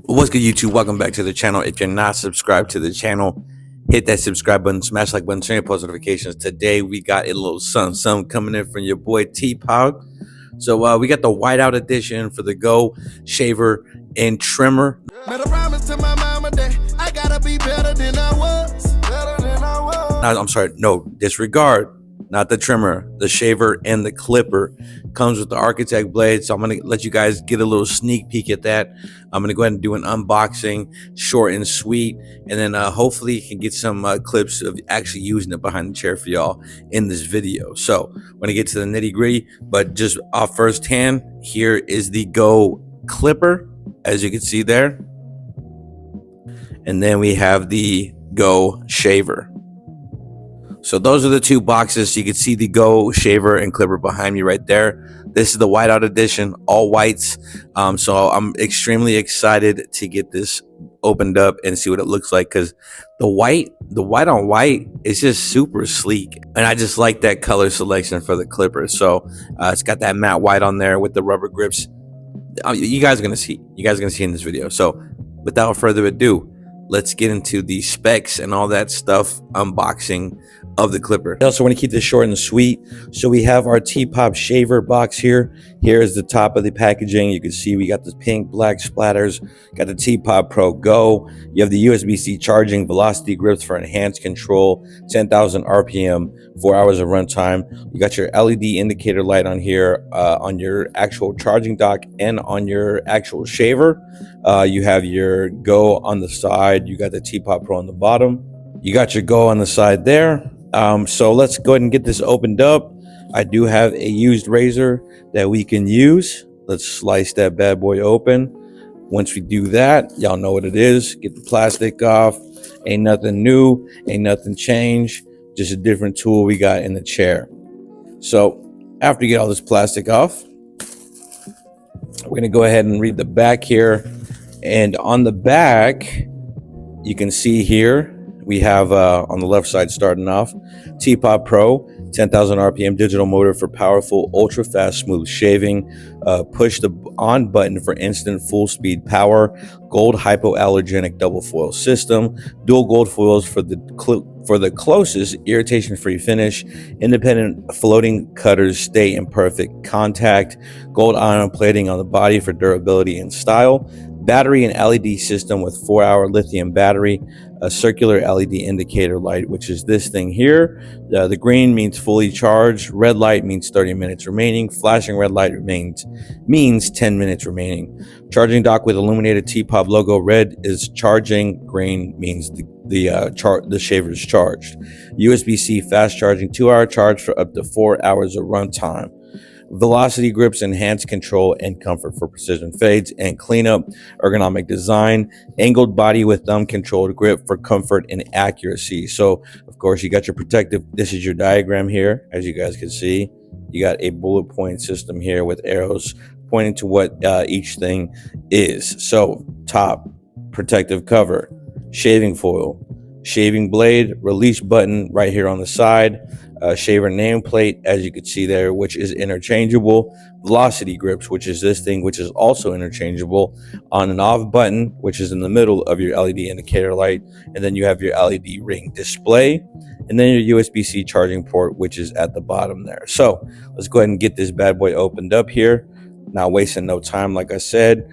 What's good, YouTube? Welcome back to the channel. If you're not subscribed to the channel, hit that subscribe button, smash like button, turn your post notifications. Today we got a little something coming in from your boy TPOB. So we got the whiteout edition for the Go shaver and trimmer. Made a promise to my mama that I gotta be better than I was. I'm sorry, no, disregard. Not the trimmer, the shaver and the clipper. Comes with the architect blade, so I'm gonna let you guys get a little sneak peek at that. I'm gonna go ahead and do an unboxing, short and sweet, and then hopefully you can get some clips of actually using it behind the chair for y'all in this video. So I'm gonna get to the nitty gritty, but just off first hand, here is the Go clipper, as you can see there, and then we have the Go shaver. So those are the two boxes. You can see the Go shaver and clipper behind me right there. This is the whiteout edition, all whites. So I'm extremely excited to get this opened up and see what it looks like, because the white on white is just super sleek, and I just like that color selection for the clipper. So it's got that matte white on there with the rubber grips. You guys are gonna see in this video. So without further ado, let's get into the specs and all that stuff, unboxing of the clipper. I also want to keep this short and sweet. So we have our TPOB shaver box here. Here is the top of the packaging. You can see we got the pink, black splatters, got the TPOB Pro Go. You have the USB-C charging, velocity grips for enhanced control, 10,000 RPM, 4 hours of runtime. You got your LED indicator light on here, on your actual charging dock and on your actual shaver. You have your Go on the side. You got the TPOB Pro on the bottom. You got your Go on the side there. So let's go ahead and get this opened up. I do have a used razor that we can use. Let's slice that bad boy open. Once we do that, y'all know what it is. Get the plastic off. Ain't nothing new, ain't nothing changed. Just a different tool we got in the chair. So after you get all this plastic off, we're gonna go ahead and read the back here. And on the back, you can see here, we have on the left side starting off, TPOB Pro, 10,000 RPM digital motor for powerful, ultra fast, smooth shaving. Push the on button for instant full speed power. Gold hypoallergenic double foil system. Dual gold foils for the closest irritation free finish. Independent floating cutters stay in perfect contact. Gold ion plating on the body for durability and style. Battery and LED system with 4-hour lithium battery. A circular LED indicator light, which is this thing here. The green means fully charged. Red light means 30 minutes remaining. Flashing red light means 10 minutes remaining. Charging dock with illuminated TPOB logo. Red is charging. Green means the shaver is charged. USB-C fast charging, 2-hour charge for up to 4 hours of runtime. Velocity grips, enhanced control and comfort for precision fades and cleanup. Ergonomic design, angled body with thumb controlled grip for comfort and accuracy. So of course you got your protective, this is your diagram here, as you guys can see. You got a bullet point system here with arrows pointing to what each thing is. So top, protective cover, shaving foil, shaving blade, release button right here on the side. Shaver nameplate, as you can see there, which is interchangeable. Velocity grips, which is this thing, which is also interchangeable. On and off button, which is in the middle of your LED indicator light. And then you have your LED ring display. And then your USB-C charging port, which is at the bottom there. So let's go ahead and get this bad boy opened up here. Not wasting no time, like I said.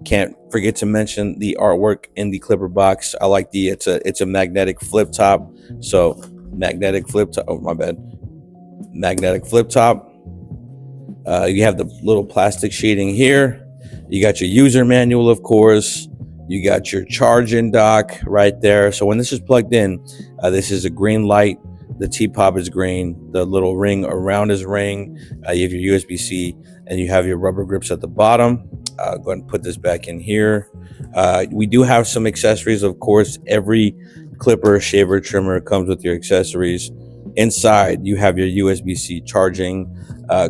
Can't forget to mention the artwork in the clipper box. I like it's a magnetic flip top. So magnetic flip top, oh my bad, magnetic flip top. You have the little plastic sheeting here. You got your user manual, of course. You got your charging dock right there. So when this is plugged in, this is a green light. The TPOB is green. The little ring around is ring. You have your USB-C and you have your rubber grips at the bottom. Go ahead and put this back in here. We do have some accessories, of course. Every clipper, shaver, trimmer comes with your accessories. Inside, you have your USB-C charging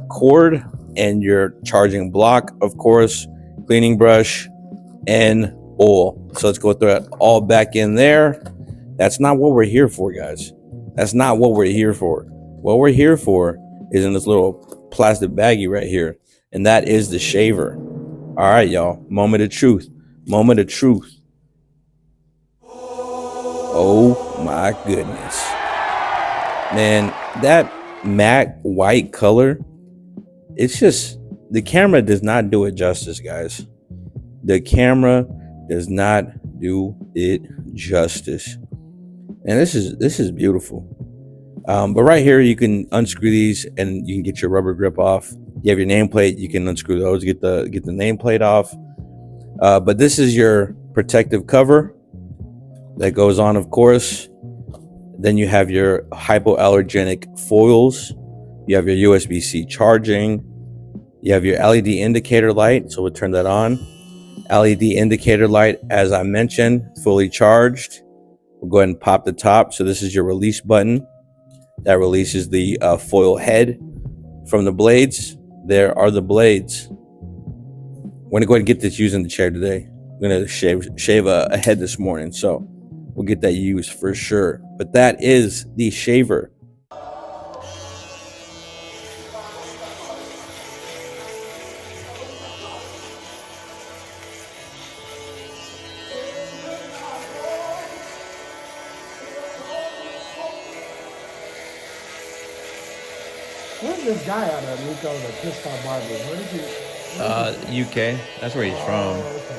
cord and your charging block, of course, cleaning brush, and oil. So let's go through it all back in there. That's not what we're here for, guys. That's not what we're here for. What we're here for is in this little plastic baggie right here, and that is the shaver. All right, y'all, moment of truth. Moment of truth. Oh my goodness. Man, that matte white color, it's just, the camera does not do it justice, guys. The camera does not do it justice. And this is beautiful. But right here, you can unscrew these and you can get your rubber grip off. You have your nameplate, you can unscrew those, get the nameplate off. But this is your protective cover that goes on, of course. Then you have your hypoallergenic foils. You have your USB-C charging. You have your LED indicator light, so we'll turn that on. LED indicator light, as I mentioned, fully charged. We'll go ahead and pop the top. So this is your release button. That releases the foil head from the blades. There are the blades. We're gonna go ahead and get this using the chair today. I'm gonna shave a head this morning, so we'll get that used for sure. But that is the shaver. Where's this guy out of Nico, the pissed off barber? Where did he? UK. That's where he's from. Okay.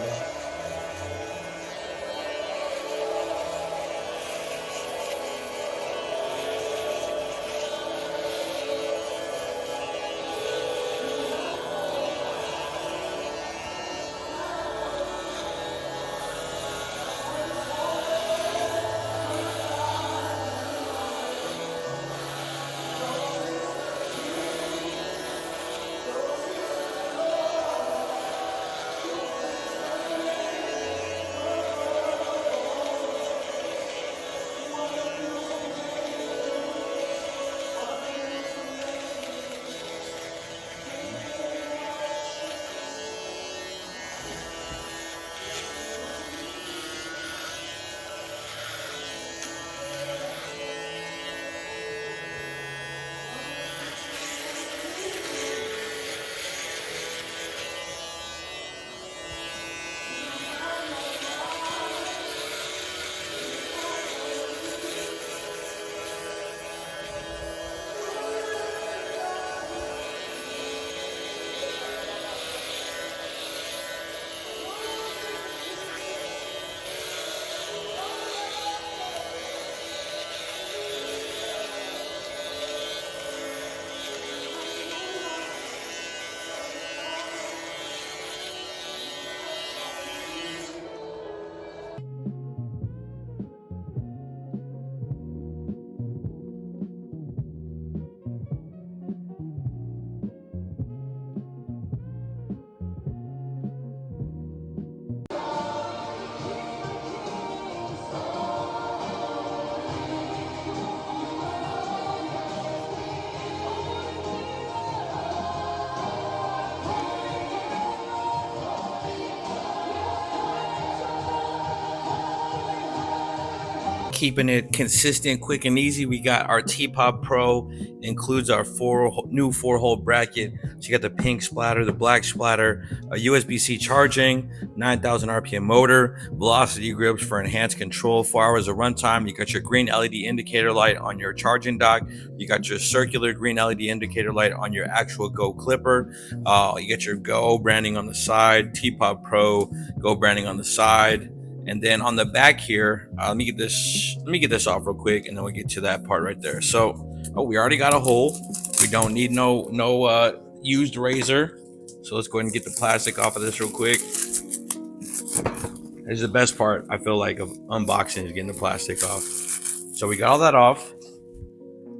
Keeping it consistent, quick and easy. We got our TPOB Pro, includes our new 4-hole bracket. So you got the pink splatter, the black splatter, a USB-C charging, 9,000 RPM motor, velocity grips for enhanced control, 4 hours of runtime. You got your green LED indicator light on your charging dock. You got your circular green LED indicator light on your actual Go clipper. You get your Go branding on the side, TPOB Pro, Go branding on the side. And then on the back here, let me get this off real quick, and then we'll get to that part right there. So, we already got a hole. We don't need no used razor. So let's go ahead and get the plastic off of this real quick. This is the best part, I feel like, of unboxing, is getting the plastic off. So we got all that off.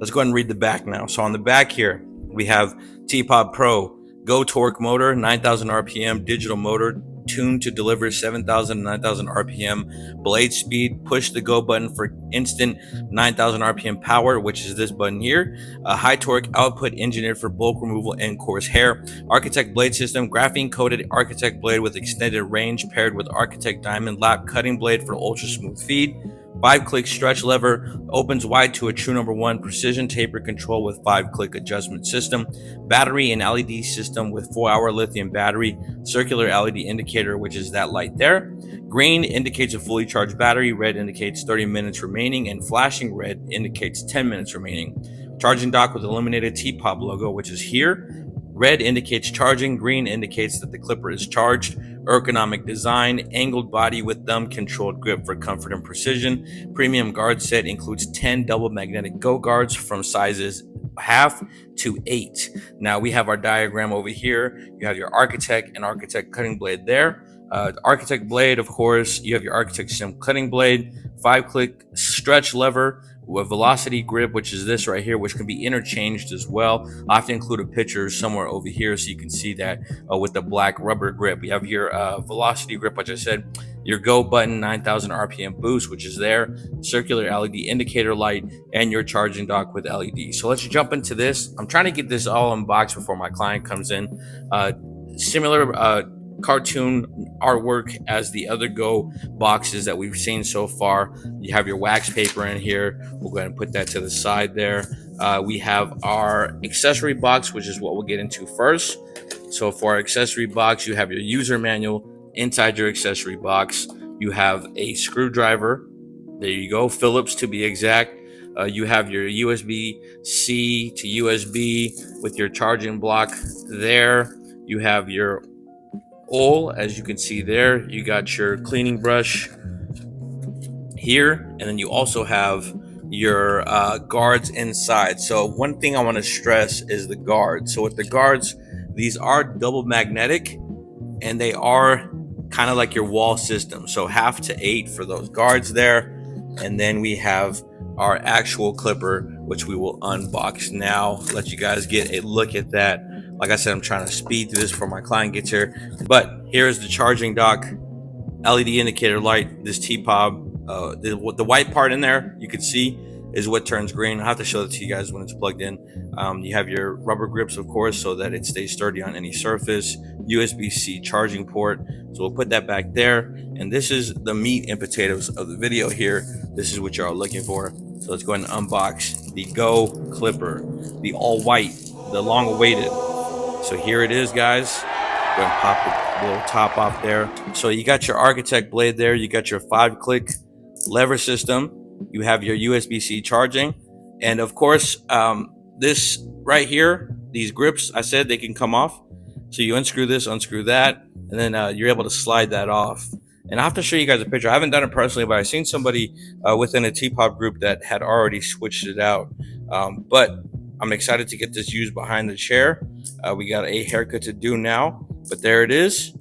Let's go ahead and read the back now. So on the back here, we have TPOB Pro, Go torque motor, 9,000 RPM, digital motor, tuned to deliver 7,000 to 9,000 RPM blade speed. Push the Go button for instant 9,000 RPM power, which is this button here. A high torque output engineered for bulk removal and coarse hair. Architect blade system, graphene coated Architect blade with extended range paired with Architect diamond lap cutting blade for ultra smooth feed. 5-click stretch lever, opens wide to a true number 1, precision taper control with 5-click adjustment system, battery and LED system with 4-hour lithium battery, circular LED indicator, which is that light there. Green indicates a fully charged battery, red indicates 30 minutes remaining, and flashing red indicates 10 minutes remaining. Charging dock with illuminated TPOB logo, which is here. Red indicates charging, green indicates that the clipper is charged. Ergonomic design, angled body with thumb-controlled grip for comfort and precision. Premium guard set includes 10 double magnetic Go guards from sizes half to 8. Now we have our diagram over here. You have your Architect and Architect cutting blade there. Architect blade, of course, you have your Architect Sim cutting blade, 5-click stretch lever with velocity grip, which is this right here, which can be interchanged as well. I have to include a picture somewhere over here so you can see that with the black rubber grip. We have your velocity grip, which I said, your go button, 9,000 RPM boost, which is there, circular LED indicator light, and your charging dock with LED. So let's jump into this. I'm trying to get this all unboxed before my client comes in. Similar cartoon artwork as the other Go boxes that we've seen so far. You have your wax paper in here. We'll go ahead and put that to the side there. We have our accessory box, which is what we'll get into first. So for our accessory box, you have your user manual. Inside your accessory box, you have a screwdriver. There you go, Phillips to be exact. You have your USB-C to USB with your charging block there. You have your oil, as you can see there. You got your cleaning brush here, and then you also have your guards inside. So one thing I want to stress is the guards. So with the guards, these are double magnetic, and they are kind of like your wall system. So half to 8 for those guards there. And then we have our actual clipper, which we will unbox now. Let you guys get a look at that. Like I said, I'm trying to speed through this before my client gets here. But here's the charging dock, LED indicator light, this TPOB. The white part in there, you can see, is what turns green. I'll have to show that to you guys when it's plugged in. You have your rubber grips, of course, so that it stays sturdy on any surface. USB-C charging port. So we'll put that back there. And this is the meat and potatoes of the video here. This is what you're all looking for. So let's go ahead and unbox the Go clipper, the all white, the long awaited. So here it is, guys. Go ahead and pop the little top off there. So you got your Architect blade there. You got your 5-click lever system. You have your USB-C charging. And of course, this right here, these grips, I said they can come off. So you unscrew this, unscrew that, and then you're able to slide that off. And I have to show you guys a picture. I haven't done it personally, but I've seen somebody within a TPOB group that had already switched it out. But I'm excited to get this used behind the chair. We got a haircut to do now, but there it is.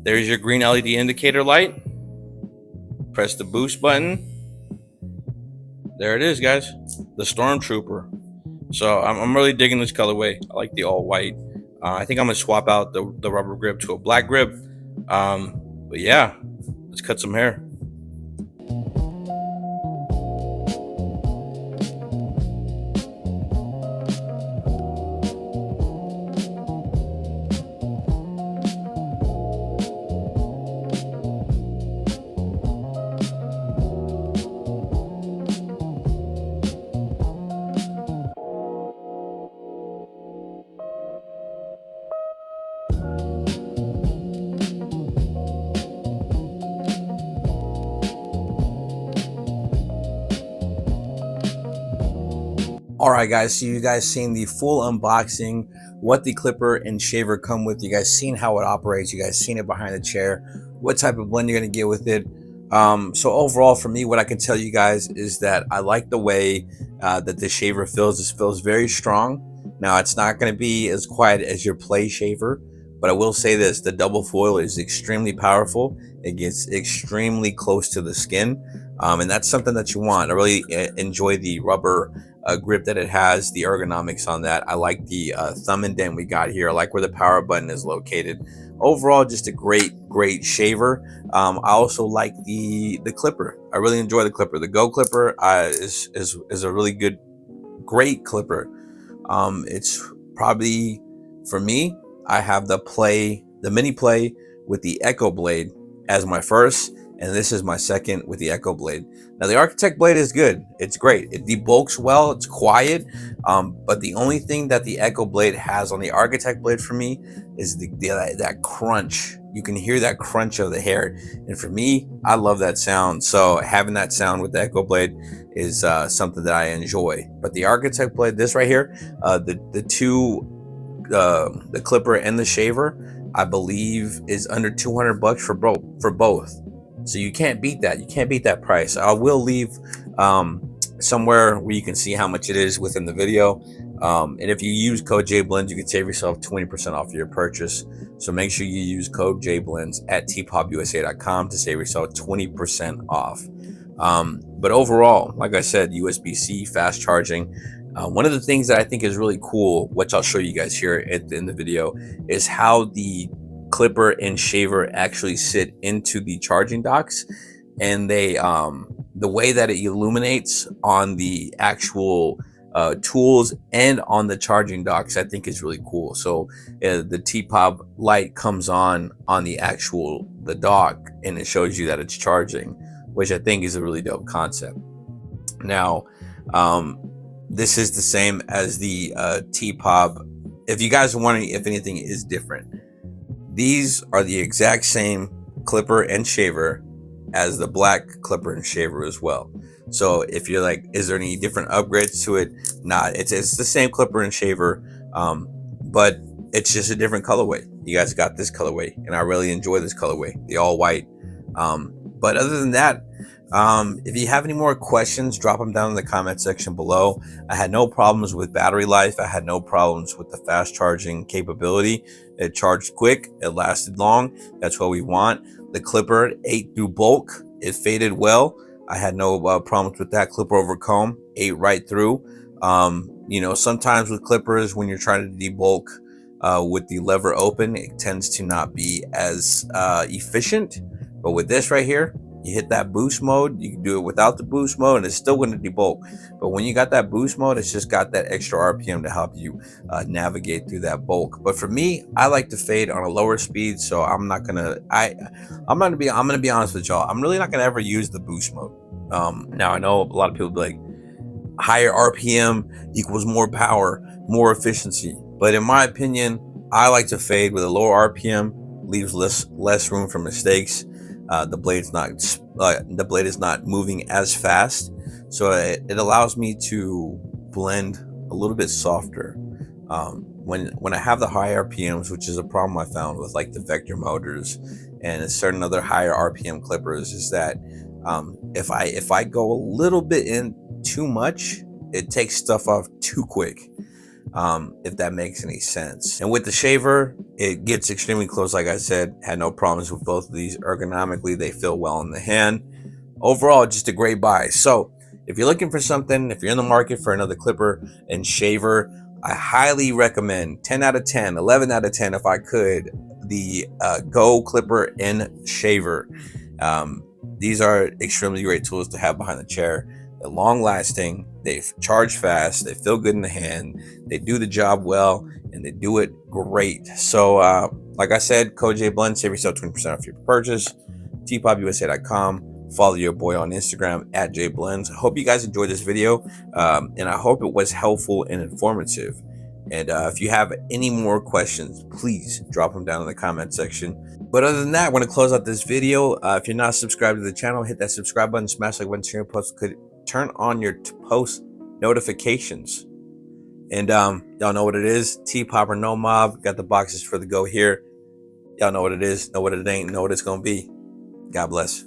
There's your green LED indicator light. Press the boost button. There it is, guys. The Stormtrooper. So I'm really digging this colorway. I like the all white. I think I'm gonna swap out the rubber grip to a black grip. But yeah, let's cut some hair. All right, guys, so you guys seen the full unboxing, what the clipper and shaver come with. You guys seen how it operates. You guys seen it behind the chair, what type of blend you're going to get with it. So overall, for me, what I can tell you guys is that I like the way that the shaver feels. This feels very strong. Now, it's not going to be as quiet as your play shaver, but I will say this, the double foil is extremely powerful. It gets extremely close to the skin, and that's something that you want. I really enjoy the rubber grip that it has, the ergonomics on that. I like the thumb indent we got here. I like where the power button is located. Overall, just a great shaver. I also like the clipper. I really enjoy the clipper. The Go clipper is a really great clipper. It's probably, for me, I have the mini play with the Echo blade as my first, and this is my second with the Echo blade. Now the Architect blade is good. It's great. It debulks well. It's quiet. But the only thing that the Echo blade has on the Architect blade for me is that crunch. you can hear that crunch of the hair. And for me, I love that sound. So having that sound with the Echo blade is something that I enjoy. But the Architect blade, this right here, the two, the clipper and the shaver, I believe is under 200 bucks for both. So you can't beat that. You can't beat that price. I will leave somewhere where you can see how much it is within the video. And if you use code JBlends, you can save yourself 20% off your purchase. So make sure you use code JBlends at tpobusa.com to save yourself 20% off. But overall, like I said, USB-C fast charging. One of the things that I think is really cool, which I'll show you guys here in the video, is how the clipper and shaver actually sit into the charging docks, and they the way that it illuminates on the actual tools and on the charging docks, I think is really cool. So the TPOB light comes on the dock, and it shows you that it's charging, which I think is a really dope concept. Now, this is the same as the TPOB. If you guys are wondering if anything is different, these are the exact same clipper and shaver as the black clipper and shaver as well. So if you're like, is there any different upgrades to it? Nah, it's the same clipper and shaver, but it's just a different colorway. You guys got this colorway, and I really enjoy this colorway, the all white. But other than that, if you have any more questions, drop them down in the comment section below. I had no problems with battery life. I had no problems with the fast charging capability. It charged quick, it lasted long. That's what we want. The clipper ate through bulk, it faded well. I had no problems with that. Clipper over comb ate right through. You know, sometimes with clippers, when you're trying to debulk with the lever open, it tends to not be as efficient. But with this right here, you hit that boost mode, you can do it without the boost mode, and it's still going to debulk. But when you got that boost mode, it's just got that extra RPM to help you navigate through that bulk. But for me, I like to fade on a lower speed, so I'm gonna be honest with y'all. I'm really not gonna ever use the boost mode. Now I know a lot of people be like, higher RPM equals more power, more efficiency. But in my opinion, I like to fade with a lower RPM, leaves less room for mistakes. The blade is not moving as fast, so it allows me to blend a little bit softer. When I have the high RPMs, which is a problem I found with like the Vector motors and certain other higher RPM clippers, is that if I go a little bit in too much, it takes stuff off too quick. If that makes any sense. And with the shaver, it gets extremely close. Like I said, had no problems with both of these. Ergonomically, they feel well in the hand. Overall, just a great buy. So if you're looking for something, if you're in the market for another clipper and shaver, I highly recommend 10 out of 10, 11 out of 10 if I could, the Go clipper and shaver. These are extremely great tools to have behind the chair. They're long lasting, they charge fast, they feel good in the hand, they do the job well, and they do it great. So like I said, code JBlends, save yourself 20% off your purchase. tpobusa.com. Follow your boy on Instagram at JBlends. I hope you guys enjoyed this video, and I hope it was helpful and informative. And if you have any more questions, please drop them down in the comment section. But other than that, I want to close out this video. If you're not subscribed to the channel, hit that subscribe button, smash like button, share your post, turn on your post notifications. And y'all know what it is. TPOB or no mob. Got the boxes for the go here. Y'all know what it is, know what it ain't, know what it's gonna be. God bless.